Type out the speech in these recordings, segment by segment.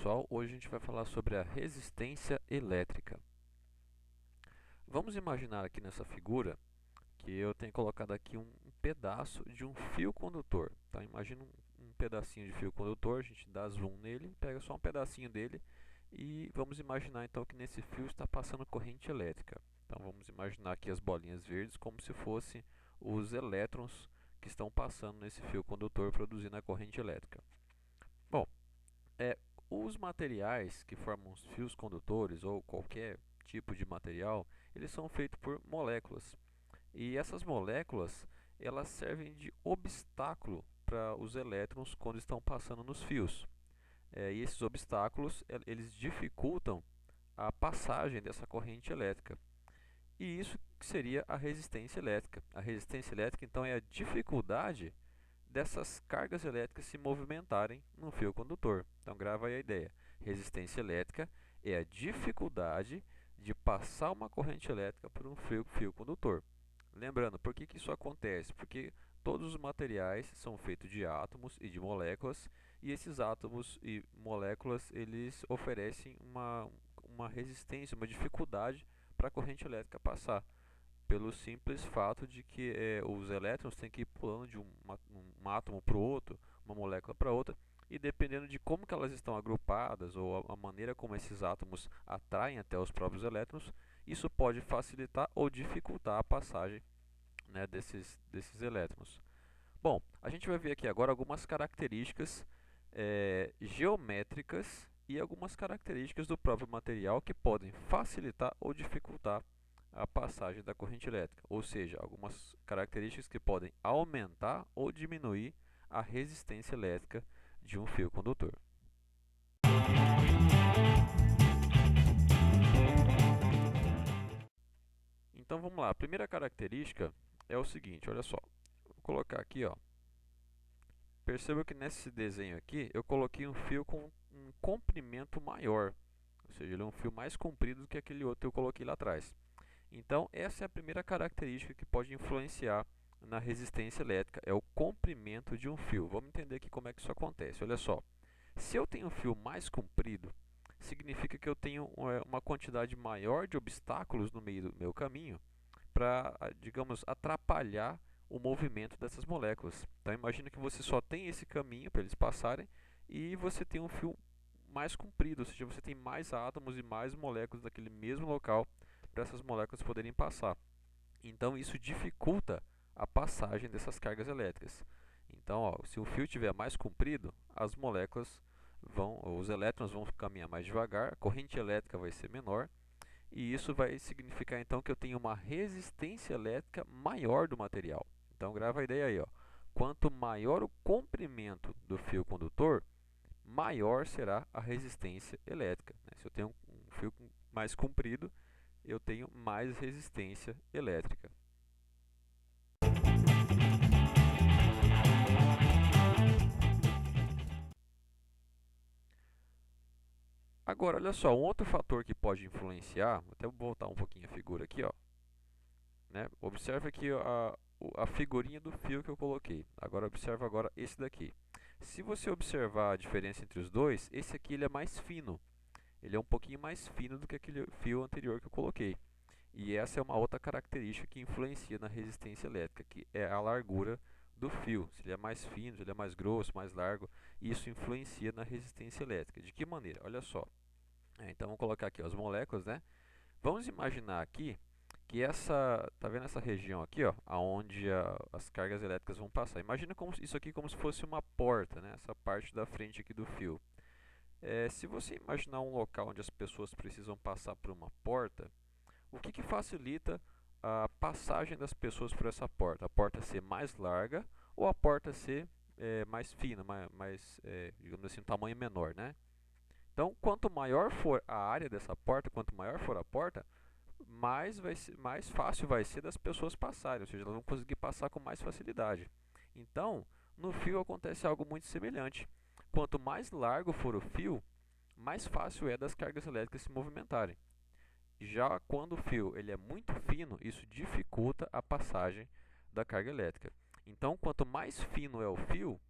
pessoal, hoje a gente vai falar sobre a resistência elétrica. Vamos imaginar aqui nessa figura que eu tenho colocado aqui um pedaço de um fio condutor. Tá? Imagina um pedacinho de fio condutor, a gente dá zoom nele, pega só um pedacinho dele e vamos imaginar então que nesse fio está passando corrente elétrica. Então vamos imaginar aqui as bolinhas verdes como se fossem os elétrons que estão passando nesse fio condutor produzindo a corrente elétrica. Bom, os materiais que formam os fios condutores ou qualquer tipo de material, eles são feitos por moléculas. E essas moléculas, elas servem de obstáculo para os elétrons quando estão passando nos fios. E esses obstáculos, eles dificultam a passagem dessa corrente elétrica. E isso que seria a resistência elétrica. A resistência elétrica, então, é a dificuldade dessas cargas elétricas se movimentarem no fio condutor. Então grava aí a ideia. Resistência elétrica é a dificuldade de passar uma corrente elétrica por um fio condutor. Lembrando, por que isso acontece? Porque todos os materiais são feitos de átomos e de moléculas, e esses átomos e moléculas eles oferecem uma resistência, uma dificuldade para a corrente elétrica passar pelo simples fato de que os elétrons têm que ir pulando de um átomo para o outro, uma molécula para outra, e dependendo de como que elas estão agrupadas ou a maneira como esses átomos atraem até os próprios elétrons, isso pode facilitar ou dificultar a passagem, né, desses elétrons. Bom, a gente vai ver aqui agora algumas características geométricas e algumas características do próprio material que podem facilitar ou dificultar a passagem da corrente elétrica, ou seja, algumas características que podem aumentar ou diminuir a resistência elétrica de um fio condutor. Então vamos lá, a primeira característica é o seguinte, olha só, vou colocar aqui, ó. Perceba que nesse desenho aqui eu coloquei um fio com um comprimento maior, ou seja, ele é um fio mais comprido do que aquele outro que eu coloquei lá atrás. Então, essa é a primeira característica que pode influenciar na resistência elétrica, é o comprimento de um fio. Vamos entender aqui como é que isso acontece. Olha só, se eu tenho um fio mais comprido, significa que eu tenho uma quantidade maior de obstáculos no meio do meu caminho para, digamos, atrapalhar o movimento dessas moléculas. Então, imagina que você só tem esse caminho para eles passarem e você tem um fio mais comprido, ou seja, você tem mais átomos e mais moléculas naquele mesmo local para essas moléculas poderem passar. Então isso dificulta a passagem dessas cargas elétricas. Então, ó, se o fio estiver mais comprido, as moléculas os elétrons vão caminhar mais devagar, a corrente elétrica vai ser menor, e isso vai significar então que eu tenho uma resistência elétrica maior do material. Então grava a ideia aí, ó. Quanto maior o comprimento do fio condutor, maior será a resistência elétrica. Se eu tenho um fio mais comprido, eu tenho mais resistência elétrica. Agora, olha só, um outro fator que pode influenciar, até vou voltar um pouquinho a figura aqui, ó, né? Observe aqui a figurinha do fio que eu coloquei. Agora observa agora esse daqui. Se você observar a diferença entre os dois, esse aqui ele é mais fino. Ele é um pouquinho mais fino do que aquele fio anterior que eu coloquei. E essa é uma outra característica que influencia na resistência elétrica, que é a largura do fio. Se ele é mais fino, se ele é mais grosso, mais largo, isso influencia na resistência elétrica. De que maneira? Olha só. Então vamos colocar aqui ó, as moléculas, né? Vamos imaginar aqui que tá vendo essa região aqui, ó, aonde as cargas elétricas vão passar. Imagina isso aqui como se fosse uma porta, né? Essa parte da frente aqui do fio. Se você imaginar um local onde as pessoas precisam passar por uma porta, o que facilita a passagem das pessoas por essa porta? A porta ser mais larga ou a porta ser mais fina, digamos assim, um tamanho menor, né? Então, quanto maior for a área dessa porta, quanto maior for a porta, mais fácil vai ser das pessoas passarem, ou seja, elas vão conseguir passar com mais facilidade. Então, no fio acontece algo muito semelhante. Quanto mais largo for o fio, mais fácil é das cargas elétricas se movimentarem. Já quando o fio ele é muito fino, isso dificulta a passagem da carga elétrica. Então, quanto mais fino é o fio,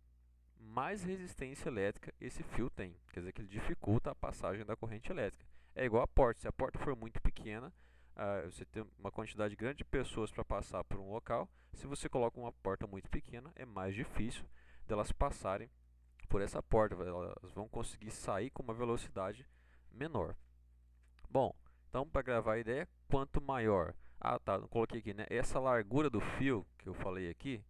mais resistência elétrica esse fio tem. Quer dizer que ele dificulta a passagem da corrente elétrica. É igual a porta. Se a porta for muito pequena, você tem uma quantidade grande de pessoas para passar por um local. Se você coloca uma porta muito pequena, é mais difícil delas passarem por essa porta. Elas vão conseguir sair com uma velocidade menor. Bom, então para gravar a ideia, quanto maior... Ah, tá, não coloquei aqui, né? Essa largura do fio que eu falei aqui,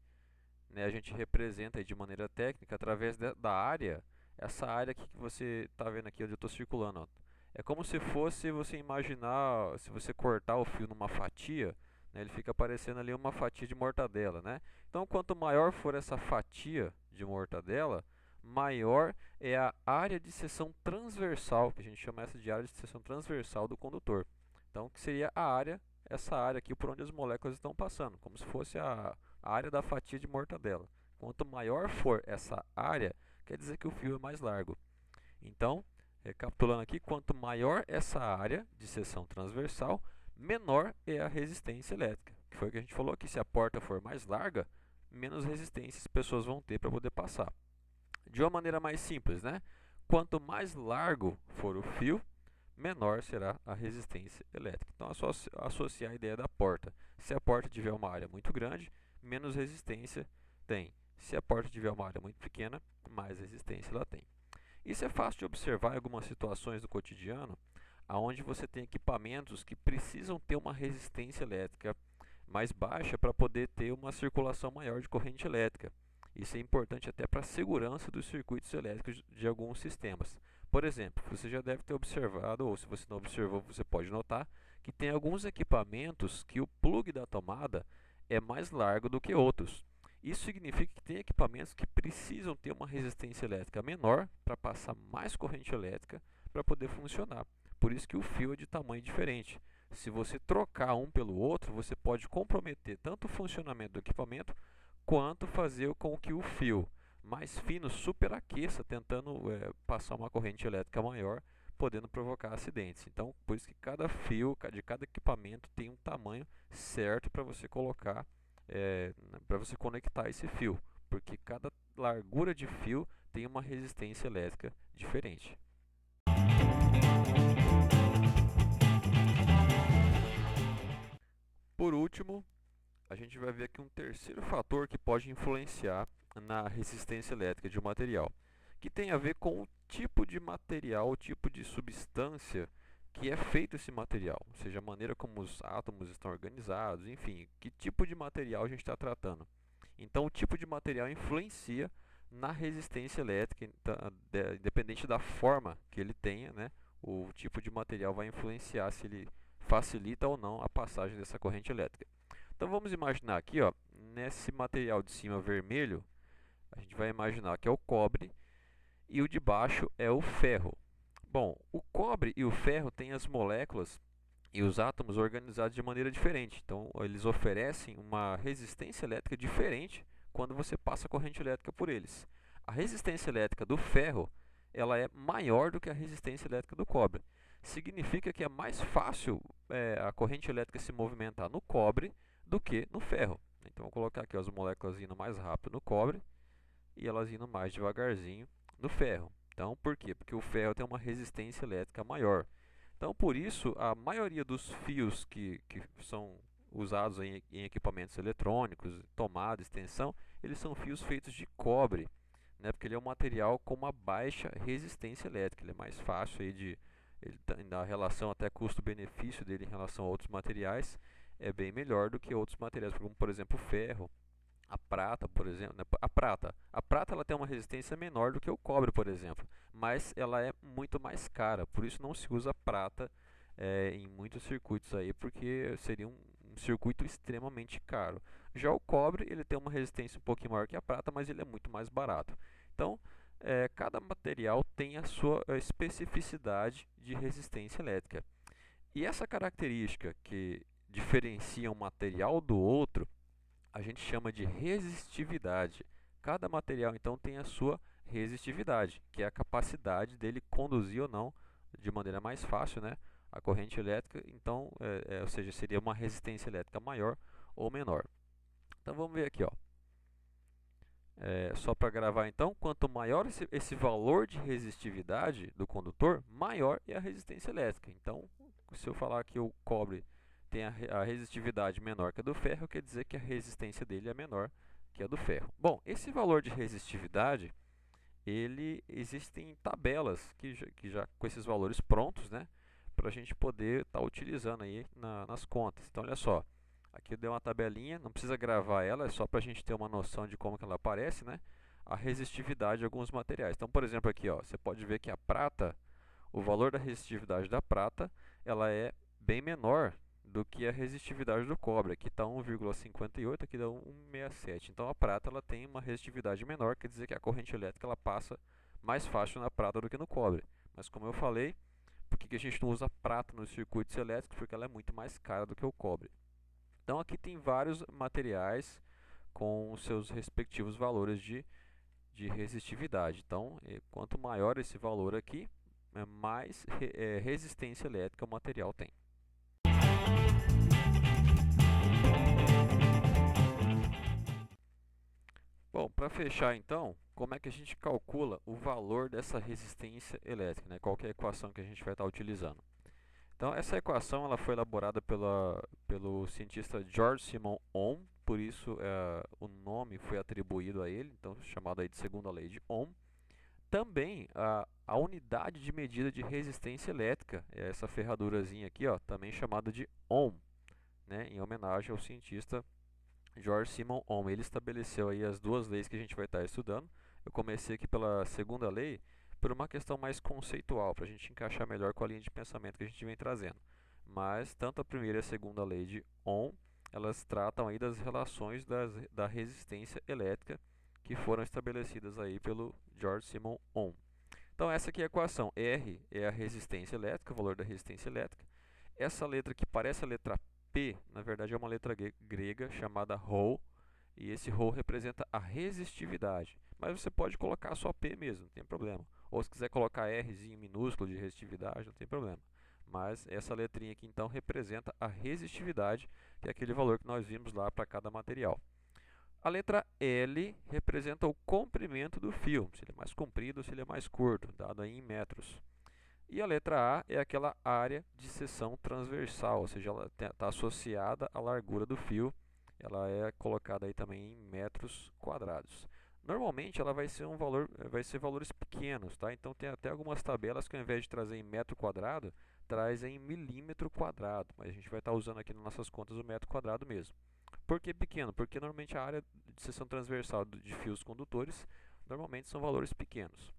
né, a gente representa de maneira técnica através da área, essa área aqui que você está vendo aqui onde eu estou circulando. Ó. É como se fosse você imaginar, se você cortar o fio numa fatia, né, ele fica parecendo ali uma fatia de mortadela, né? Então, quanto maior for essa fatia de mortadela, maior é a área de seção transversal, que a gente chama essa de área de seção transversal do condutor. Então, que seria a área, essa área aqui por onde as moléculas estão passando, como se fosse a área da fatia de mortadela. Quanto maior for essa área, quer dizer que o fio é mais largo. Então, recapitulando aqui, quanto maior essa área de seção transversal, menor é a resistência elétrica. Que foi o que a gente falou aqui, se a porta for mais larga, menos resistência as pessoas vão ter para poder passar. De uma maneira mais simples, né? Quanto mais largo for o fio, menor será a resistência elétrica. Então, associar a ideia da porta. Se a porta tiver uma área muito grande, menos resistência tem. Se a porta tiver uma área muito pequena, mais resistência ela tem. Isso é fácil de observar em algumas situações do cotidiano, onde você tem equipamentos que precisam ter uma resistência elétrica mais baixa para poder ter uma circulação maior de corrente elétrica. Isso é importante até para a segurança dos circuitos elétricos de alguns sistemas. Por exemplo, você já deve ter observado, ou se você não observou, você pode notar, que tem alguns equipamentos que o plug da tomada é mais largo do que outros. Isso significa que tem equipamentos que precisam ter uma resistência elétrica menor para passar mais corrente elétrica para poder funcionar. Por isso que o fio é de tamanho diferente. Se você trocar um pelo outro, você pode comprometer tanto o funcionamento do equipamento, quanto fazer com que o fio mais fino superaqueça, tentando passar uma corrente elétrica maior, podendo provocar acidentes. Então, por isso que cada fio de cada equipamento tem um tamanho certo para você colocar, para você conectar esse fio, porque cada largura de fio tem uma resistência elétrica diferente. Por último, a gente vai ver aqui um terceiro fator que pode influenciar na resistência elétrica de um material, que tem a ver com o tipo de material, o tipo de substância que é feito esse material, ou seja, a maneira como os átomos estão organizados, enfim, que tipo de material a gente está tratando. Então, o tipo de material influencia na resistência elétrica, independente da forma que ele tenha, né? O tipo de material vai influenciar se ele facilita ou não a passagem dessa corrente elétrica. Então vamos imaginar aqui, ó, nesse material de cima vermelho, a gente vai imaginar que é o cobre e o de baixo é o ferro. Bom, o cobre e o ferro têm as moléculas e os átomos organizados de maneira diferente. Então, eles oferecem uma resistência elétrica diferente quando você passa corrente elétrica por eles. A resistência elétrica do ferro ela é maior do que a resistência elétrica do cobre. Significa que é mais fácil a corrente elétrica se movimentar no cobre do que no ferro. Então, vou colocar aqui ó, as moléculas indo mais rápido no cobre e elas indo mais devagarzinho no ferro. Então, por quê? Porque o ferro tem uma resistência elétrica maior. Então, por isso, a maioria dos fios que são usados em equipamentos eletrônicos, tomada, extensão, eles são fios feitos de cobre, né? Porque ele é um material com uma baixa resistência elétrica. Ele é mais fácil aí na relação até custo-benefício dele em relação a outros materiais, é bem melhor do que outros materiais, como por exemplo o ferro, a prata, por exemplo. Né? A prata ela tem uma resistência menor do que o cobre, por exemplo, mas ela é muito mais cara, por isso não se usa prata em muitos circuitos aí, porque seria um circuito extremamente caro. Já o cobre ele tem uma resistência um pouquinho maior que a prata, mas ele é muito mais barato. Então, cada material tem a sua especificidade de resistência elétrica. E essa característica que diferencia um material do outro, a gente chama de resistividade. Cada material, então, tem a sua resistividade, que é a capacidade dele conduzir ou não, de maneira mais fácil, né, a corrente elétrica. Então, ou seja, seria uma resistência elétrica maior ou menor. Então, vamos ver aqui, ó. Só para gravar então, quanto maior esse valor de resistividade do condutor, maior é a resistência elétrica. Então, se eu falar que o cobre tem a resistividade menor que a do ferro, quer dizer que a resistência dele é menor que a do ferro. Bom, esse valor de resistividade, existem tabelas que já com esses valores prontos, né, para a gente poder estar utilizando aí nas contas. Então, olha só, aqui eu dei uma tabelinha, não precisa gravar ela, é só para a gente ter uma noção de como que ela aparece, né, a resistividade de alguns materiais. Então, por exemplo, aqui, ó, você pode ver que a prata, o valor da resistividade da prata, ela é bem menor do que a resistividade do cobre. Aqui está 1,58, aqui dá 1,67. Então a prata ela tem uma resistividade menor, quer dizer que a corrente elétrica ela passa mais fácil na prata do que no cobre. Mas como eu falei, por que a gente não usa prata nos circuitos elétricos? Porque ela é muito mais cara do que o cobre. Então aqui tem vários materiais com seus respectivos valores de resistividade. Então, quanto maior esse valor aqui, mais resistência elétrica o material tem. Bom, para fechar então, como é que a gente calcula o valor dessa resistência elétrica, né? Qual que é a equação que a gente vai estar utilizando? Então, essa equação ela foi elaborada pelo cientista George Simon Ohm, por isso o nome foi atribuído a ele, então chamado aí de segunda lei de Ohm. Também a unidade de medida de resistência elétrica, é essa ferradurazinha aqui, ó, também chamada de Ohm, né, em homenagem ao cientista George Simon Ohm. Ele estabeleceu aí as duas leis que a gente vai estar estudando. Eu comecei aqui pela segunda lei por uma questão mais conceitual, para a gente encaixar melhor com a linha de pensamento que a gente vem trazendo. Mas tanto a primeira e a segunda lei de Ohm, elas tratam aí das relações da resistência elétrica que foram estabelecidas aí pelo George Simon Ohm. Então essa aqui é a equação. R é a resistência elétrica, o valor da resistência elétrica. Essa letra que parece a letra P, na verdade é uma letra grega chamada ρ, e esse ρ representa a resistividade. Mas você pode colocar só P mesmo, não tem problema. Ou se quiser colocar Rzinho minúsculo de resistividade, não tem problema. Mas essa letrinha aqui então representa a resistividade, que é aquele valor que nós vimos lá para cada material. A letra L representa o comprimento do fio, se ele é mais comprido ou se ele é mais curto, dado aí em metros. E a letra A é aquela área de seção transversal, ou seja, ela está associada à largura do fio, ela é colocada aí também em metros quadrados. Normalmente ela vai ser vai ser valores pequenos, tá? Então tem até algumas tabelas que ao invés de trazer em metro quadrado, traz em milímetro quadrado, mas a gente vai estar usando aqui nas nossas contas o metro quadrado mesmo. Por que pequeno? Porque normalmente a área de seção transversal de fios condutores normalmente são valores pequenos.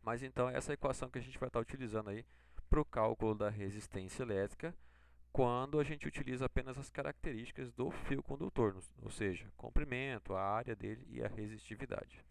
Mas então essa é a equação que a gente vai estar utilizando aí para o cálculo da resistência elétrica quando a gente utiliza apenas as características do fio condutor, ou seja, comprimento, a área dele e a resistividade.